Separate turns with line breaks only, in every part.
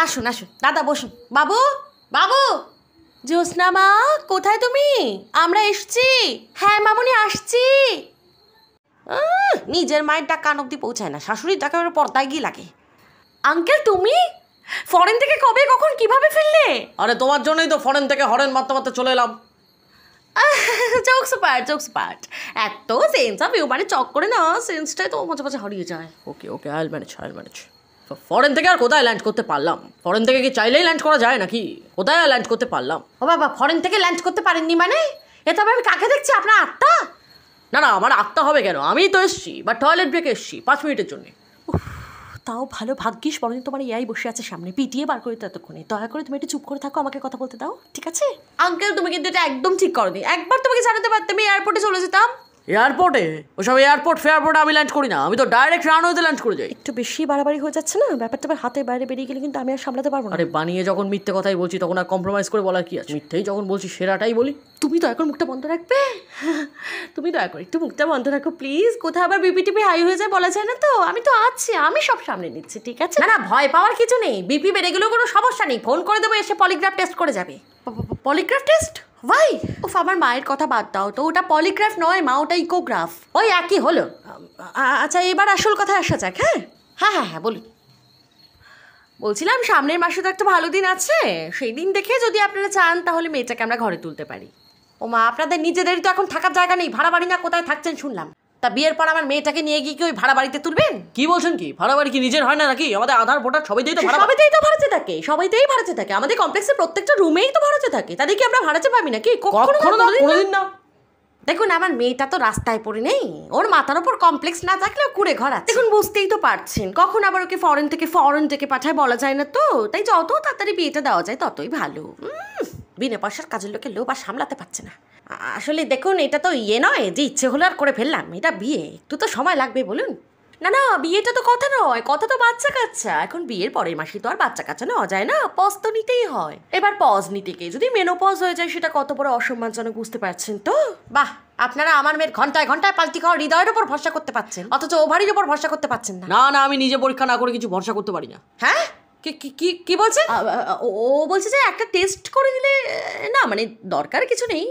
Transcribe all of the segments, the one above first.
আসুন আসুন দাদা বসুন। বাবু বাবু, জ্যোৎস্না মা কোথায় তুমি? আমরা এসছি। হ্যাঁ মামুনি আসছি। নিজের মায়ের ডাক কান অব্দি পৌঁছায় না, শাশুড়ির ডাক এবার পর্দায় গিয়ে লাগে। আঙ্কেল তুমি ফরেন থেকে কবে কখন কিভাবে ফিরলে?
আরে তোমার জন্যই তো ফরেন থেকে হরেন মারতে মারতে চলে এলাম।
জোকস পার্ট এত সেন্স অফ হিউমারে চক করে না, সেন্সটাই তো মাঝে মাঝে হারিয়ে যায়।
ওকে ওকে আইল ম্যানেজ। ফরেন থেকে আর কোথায় ল্যান্ড করতে পারলাম? ফরেন থেকে কি চাইলেই ল্যান্ড করা যায় নাকি? কোথায় ল্যান্ড করতে পারলাম?
ও বাবা, ফরেন থেকে ল্যান্ড করতে পারেননি মানে? এ তবে আমি কাকে দেখছি, আপনার আত্মা?
না না, আমার আত্মা হবে কেন? আমিই তো এসছি, বা টয়লেট ব্রেকে এসছি 5 মিনিটের জন্য।
তাও ভালো, ভাগ্যিস বলেন তোমার ইয়াই বসে আছে সামনে, পিটিয়ে বার করে ততক্ষণে। দয়া করে তুমি একটু চুপ করে থাকো, আমাকে কথা বলতে দাও, ঠিক আছে? আঙ্কেল তুমি কিন্তু এটা একদম ঠিক করনি। একবার তোমাকে জানাতে পারতাম, আমি এয়ারপোর্টে চলে যেতাম।
এয়ারপোর্টে? ওসব এয়ারপোর্ট ফেয়ারপোর্টে আমি ল্যান্ড করি না, আমি তো ডাইরেক্ট রানওয়েতে ল্যান্ড করে যাই।
একটু বেশি বাড়াবাড়ি হয়ে যাচ্ছে না? ব্যাপারটা আবার হাতের বাইরে বেরিয়ে গেলে কিন্তু আমি আর সামলাতে পারবো না।
আরে বানিয়ে যখন মিথ্যে কথাই বলছি তখন আর কম্প্রোমাইজ করে বলার কি আছে? মিথ্যেই যখন বলছি সেরাটাই বলি।
তুমি দয়া করে মুখটা বন্ধ রাখবে? তুমি দয়া করে একটু মুখটা বন্ধ রাখো প্লিজ। কোথাও আবার বিপি হাই হয়ে যায় বলা যায় না তো। আমি তো আছি, আমি সব সামনে নিচ্ছি, ঠিক আছে? না না, ভয় পাওয়ার কিছু নেই। বিপি বেড়ে গেলেও কোনো সমস্যা নেই, ফোন করে দেবো, এসে পলিগ্রাফ টেস্ট করে যাবে। Polygraph test? ভাই ওফ, আমার মায়ের কথা বাদ দাও তো, ওটা পলিগ্রাফ নয় মা, ওটা ইকোগ্রাফ। ওই একই হলো। আচ্ছা এবার আসল কথায় আসা যাক। হ্যাঁ হ্যাঁ হ্যাঁ হ্যাঁ বলুন। বলছিলাম সামনের মাসে তো একটা ভালো দিন আছে, সেই দিন দেখে যদি আপনারা চান তাহলে মেয়েটাকে আমরা ঘরে তুলতে পারি। ও মা, আপনাদের নিজেদেরই তো এখন থাকার জায়গা নেই, ভাড়া বাড়ি না কোথায় থাকছেন শুনলাম। তা বিয়ের পর আমার মেয়েটাকে নিয়ে গিয়ে কি ওই ভাড়া বাড়িতে তুলবেন?
কি বলছেন কি? ভাড়া বাড়ি কি নিজের হয় না নাকি? আমাদের আধার ভোটার সবাইতেই তো
সবাইতেই তো ভাড়াতে থাকে, সবাইতেই ভাড়াতে থাকে। আমাদের কমপ্লেক্সের প্রত্যেকটা রুমেই তো ভাড়াতে থাকে। তাদের কি আমরা ভাড়াতে পাবি নাকি?
কোনোদিন না।
দেখুন আমার মেয়েটা তো রাস্তায় পড়ে নেই, ওর মাথার ওপর কমপ্লেক্স না থাকলেও কুড়ে ঘর আছে। দেখুন বুঝতেই তো পারছেন, কখন আবার ওকে ফরেন থেকে পাঠায় বলা যায় না তো। তাই যত তাড়াতাড়ি বিয়েটা দেওয়া যায় ততই ভালো। বিনা পয়সার কাজের লোকে লোভ আর সামলাতে পারছে না। আসলে দেখুন এটা তো ইয়ে নয় যে ইচ্ছে হলো আর করে ফেললাম, এটা বিয়ে, একটু তো সময় লাগবে বলুন। না না, বিয়েটা তো কথা নয়, কথা তো বাচ্চা কাচ্চা। এখন বিয়ের পরের মাসে তো আর বাচ্চা কাচ্চা নেওয়া যায় না, পজ তো নিতেই হয়। এবার পজ নিতে গিয়ে যদি মেনোপজ হয়ে যায় সেটা কত বড় অসম্মানজনক বুঝতে পারছেন তো? বাহ, আপনারা আমার মেয়ের ঘন্টায় ঘন্টায় পাল্টি খাওয়া হৃদয়ের ওপর ভরসা করতে পারছেন, অথচ ওভারির ওপর ভরসা করতে পারছেন না।
না না, আমি নিজে পরীক্ষা না করে কিছু ভরসা করতে পারি না।
হ্যাঁ কি বলছেন? ও বলছে যে একটা টেস্ট করে দিলে না, মানে দরকার কিছু নেই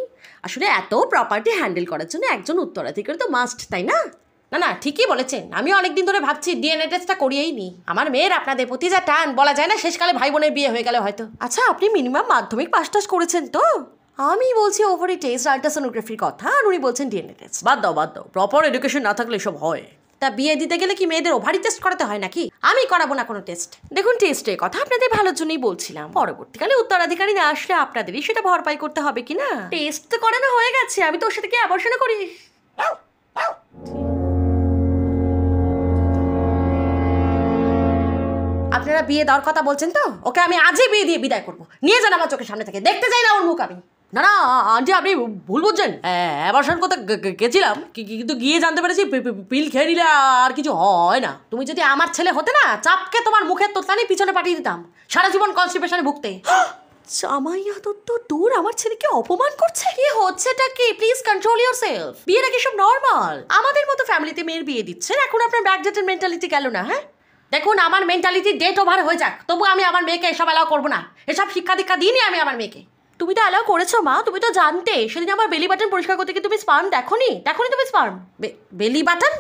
আসলে। এত প্রপার্টি হ্যান্ডেল করার জন্য একজন উত্তরাধিকারী তো মাস্ট, তাই না? না না, ঠিকই বলেছেন। আমি অনেকদিন ধরে ভাবছি ডিএনএ টেস্টটা করিয়েই নি। আমার মেয়ের আপনাদের প্রতি যা টান, বলা যায় না শেষকালে ভাই বোনের বিয়ে হয়ে গেলে হয়তো। আচ্ছা আপনি মিনিমাম মাধ্যমিক পাস টাস করেছেন তো? আমি বলছি ওভারি টেস্ট, আল্ট্রাসোনোগ্রাফির কথা, আর উনি বলছেন ডিএনএ টেস্ট।
বাদ দাও। প্রপার এডুকেশন না থাকলে এসব হয়।
তা বিয়ে দিতে গেলে কি মেয়েদের ওভারি টেস্ট করাতে হয় নাকি? আমি করাবো না কোনো টেস্ট। দেখুন টেস্টের কথা আপনাদের ভালোর জন্যই বলছিলাম, পরবর্তীকালে উত্তরাধিকারী না আসলে আপনাদেরই সেটা ভরপাই করতে হবে কি না। টেস্ট তো করানো হয়ে গেছে, আমি তো ওর সাথে কি অ্যাবর্শন করি। আপনারা বিয়ে দেওয়ার কথা বলছেন তো, ওকে আমি আজই বিয়ে দিয়ে বিদায় করবো। নিয়ে যান আমার চোখের সামনে থেকে, দেখতে চাই না ওর মুখ আমি।
না না আন্টি, আপনি ভুল বুঝছেন। অ্যাবর্শন করতে গেছিলাম, কিন্তু গিয়ে জানতে পেরেছি পিল খেয়ে নিলে আর কিছু হয় না।
তুমি যদি আমার ছেলে হতে না, চাপকে তোমার মুখের তোতানি পিছনে পাঠিয়ে দিতাম, সারা জীবন কনস্টিপেশনে ভুগতে। জামাইয়া তো দূর, আমার ছেলেকে অপমান করছে। কি হচ্ছেটা কি? Please control yourself. বিয়ের আগে সব নর্মাল। আমাদের মতো ফ্যামিলিতে মেয়ের বিয়ে দিচ্ছেন, এখন আপনার ব্যাকডেটেড মেন্টালিটি গেল না? হ্যাঁ দেখুন, আমার মেন্টালিটি ডেট ওভার হয়ে যাক, তবু আমি আমার মেয়েকে এসব অ্যালাউ করবো না। এসব শিক্ষা দীক্ষা দিইনি আমি আমার মেয়েকে। তুমি তো অ্যালাউ করেছো মা, তুমি তো জানতে। সেদিন আমার বেলি বাটন পরিষ্কার করতে কি তুমি স্পার্ম দেখোনি তুমি স্পার্ম? বেলি বাটন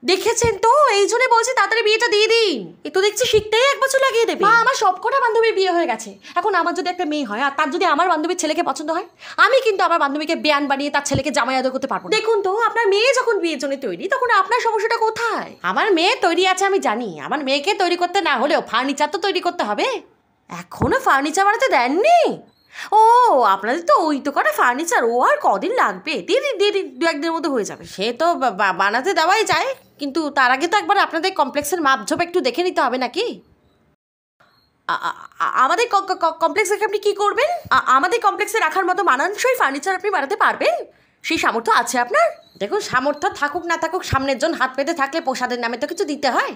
দেখেছেন তো, এই জন্য বলছি তাড়াতাড়ি বিয়েটা দিয়ে দিন। এ তো দেখছি শিখতেই 1 বছর লাগিয়ে দেবে। মা আমার সবকটা বান্ধবীর বিয়ে হয়ে গেছে, এখন আমার যদি একটা মেয়ে হয় আর তার যদি আমার বান্ধবীর ছেলেকে পছন্দ হয়, আমি কিন্তু আমার বান্ধবীকে বেয়ান বানিয়ে তার ছেলেকে জামাই আদর করতে পারবো। দেখুন তো, আপনার মেয়ে যখন বিয়ের জন্য তৈরি, তখন আপনার সমস্যাটা কোথায়? আমার মেয়ে তৈরি আছে আমি জানি, আমার মেয়েকে তৈরি করতে না হলেও ফার্নিচার তো তৈরি করতে হবে। এখনো ফার্নিচার বানাতে দেননি? ও আপনাদের তো ওই তো কটা ফার্নিচার, ও আর কদিন লাগবে? দিয়ে দিন 2-1 দিনের মধ্যে হয়ে যাবে। সে তো বানাতে দেওয়াই যায়, কিন্তু তার আগে তো একবার আপনাদের কমপ্লেক্সের মাপঝোপ একটু দেখে নিতে হবে নাকি? আমাদের কমপ্লেক্সে আপনি কি করবেন? আমাদের কমপ্লেক্সে রাখার মতো মানানসই ফার্নিচার আপনি বানাতে পারবেন? সেই সামর্থ্য আছে আপনার? দেখুন সামর্থ্য থাকুক না থাকুক, সামনের জন হাত পেতে থাকলে প্রসাদের নামে তো কিছু দিতে হয়।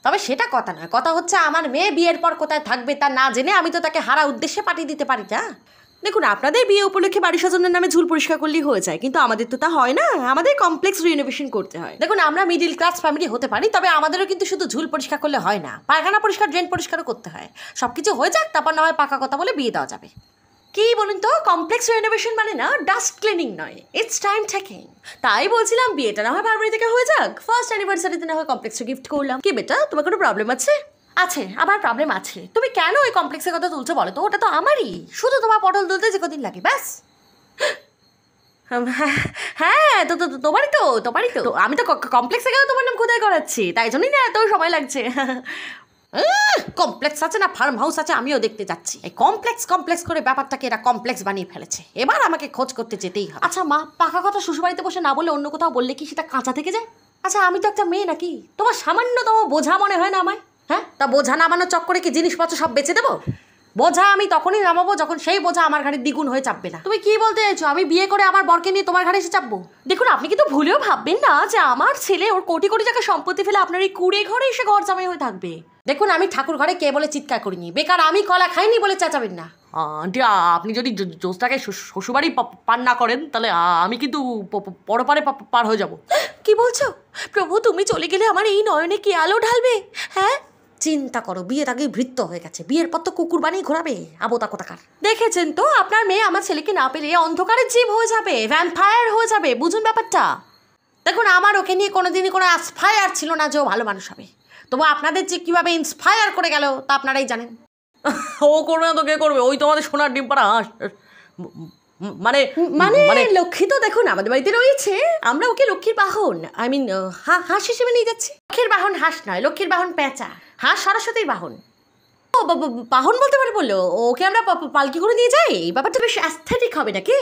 তবে সেটা কথা নয়, কথা হচ্ছে আমার মেয়ে বিয়ের পর কোথায় থাকবে তা না জেনে আমি তো তাকে হারা উদ্দেশ্যে পাঠিয়ে দিতে পারি না। দেখুন, আপনাদের বিয়ে উপলক্ষে বাড়ি সাজানোর নামে ঝুল পরিষ্কার করলেই হয়ে যায়, কিন্তু আমাদের তো তা হয় না, আমাদের কমপ্লেক্স রিনোভেশন করতে হয়।
দেখুন, আমরা মিডিল ক্লাস ফ্যামিলি হতে পারি, তবে আমাদেরও কিন্তু শুধু ঝুল পরিষ্কার করলে হয় না, পায়খানা পরিষ্কার, ড্রেন পরিষ্কারও করতে হয়। সব কিছু হয়ে যাক, তারপর না হয় পাকা কথা বলে বিয়ে দেওয়া যাবে।
কি বলুন তো, কমপ্লেক্স রিনোভেশন মানে না ডাস্ট ক্লিনিং নয়, ইটস টাইম টেকিং। তাই বলছিলাম বিয়েটা না হয় বারবাড়ি থেকে হয়ে যাক, ফার্স্ট অ্যানিভার্সারিতে না হয় কমপ্লেক্সে গিফট করলাম। কি বেটা, তোমার কোনো প্রবলেম আছে? আছে, আমার প্রবলেম আছে। তুমি কেন ওই কমপ্লেক্সের কথা তুলছো বলো তো? ওটা তো আমারই, শুধু তোমার পটল তুলতে যে কদিন লাগে ব্যাস। হ্যাঁ, তো তো তোমারই তো, আমি তো কমপ্লেক্সে গেলে তোমার নাম খোদাই করাচ্ছি, তাই জন্যই না এত সময় লাগছে।
কমপ্লেক্স আছে না ফার্ম হাউস আছে আমিও দেখতে যাচ্ছি। এই কমপ্লেক্স করে ব্যাপারটাকে এরা কমপ্লেক্স বানিয়ে ফেলেছে, এবার আমাকে খোঁজ করতে যেতেই হবে।
আচ্ছা মা, পাকা কথা শ্বশুরবাড়িতে বসে না বলে অন্য কোথাও বললে কি সেটা কাঁচা থেকে যায়? আচ্ছা, আমি তো একটা মেয়ে নাকি? তোমার সামান্যতম বোঝা মনে হয় না আমায়?
হ্যাঁ, তা বোঝা নামানোর চক্করে কি জিনিসপত্র সব বেচে দেবো? বোঝা আমি তখনই নামাবো যখন সেই বোঝা আমার ঘাড়ে দ্বিগুণ হয়ে চাপবে না।
তুমি কি বলতে চাইছো? আমি বিয়ে করে আমার বরকে নিয়ে তোমার ঘাড়ে এসে চাপবো? দেখুন, আপনি কিন্তু ভুলেও ভাববেন না যে আমার ছেলে ওর কোটি কোটি টাকা সম্পত্তি ফেলে আপনার এই কুড়ে ঘরে এসে ঘর জামাই হয়ে থাকবে।
দেখুন, আমি ঠাকুর ঘরে কে বলে চিৎকার করিনি, বেকার আমি কলা খাইনি বলে চেঁচাবেন না। আন্টি, আপনি যদি জোসটাকে শ্বশুরবাড়ি পার না করেন তাহলে আমি কিন্তু পরপারে পার হয়ে যাব।
কি বলছো? প্রভু, তুমি চলে গেলে আমার এই নয়নে কি আলো ঢালবে? হ্যাঁ,
চিন্তা করো, বিয়ের আগেই ভৃত্য হয়ে গেছে, বিয়ের পর তো কুকুর বানিয়ে ঘোরাবে, আবোতা কোথাকার।
দেখেছেন তো, আপনার মেয়ে আমার ছেলেকে না পেলে অন্ধকারের জীব হয়ে যাবে, ভ্যাম্পায়ার হয়ে যাবে। বুঝুন ব্যাপারটা।
দেখুন, আমার ওকে নিয়ে কোনোদিনই কোনো অ্যাসপায়ার ছিল না যে ও ভালো মানুষ হবে, তবু আপনাদের যে কীভাবে ইন্সপায়ার করে গেল তা আপনারাই জানেন। ও করবে না তো কে করবে? ওই তোমাদের সোনার ডিম পাড়া হাঁস। মানে
মানে লক্ষ্মী তো দেখুন আমাদের বাড়িতে রয়েছে, আমরা ওকে লক্ষ্মীর বাহন, আই মিন হাঁস হিসেবে নিয়ে যাচ্ছি।
লক্ষ্মীর বাহন হাঁস নয়, লক্ষ্মীর বাহন পেঁচা, হাঁস সরস্বতীর বাহন।
ও বাহন বলতে পারে বললো? ওকে আমরা পালকি করে নিয়ে যাই, ব্যাপারটা বেশ অ্যাস্থেটিক হবে নাকি?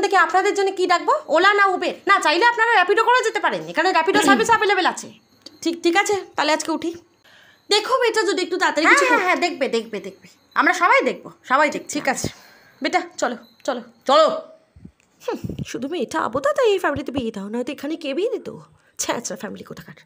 দেখে আপনাদের জন্য কি ডাকবো, ওলা না উবের? না, চাইলে আপনারা র্যাপিডো করে যেতে পারেন, এখানে র্যাপিডো সার্ভিস অ্যাভেলেবেল আছে।
ঠিক আছে, তাহলে আজকে উঠি। দেখো বেটা, যদি একটু তাড়াতাড়ি
হ্যাঁ
কিছু
হ্যাঁ হ্যাঁ, দেখবে, আমরা সবাই দেখবো, সবাই দেখ।
ঠিক আছে বেটা, চলো। শুধু মেয়েটা আবোতা, তাই এই ফ্যামিলিতে বিয়ে দাও, নয়তো এখানে কে বিয়ে দিত? ছ্যাঁচড়া ফ্যামিলি কোথাকার।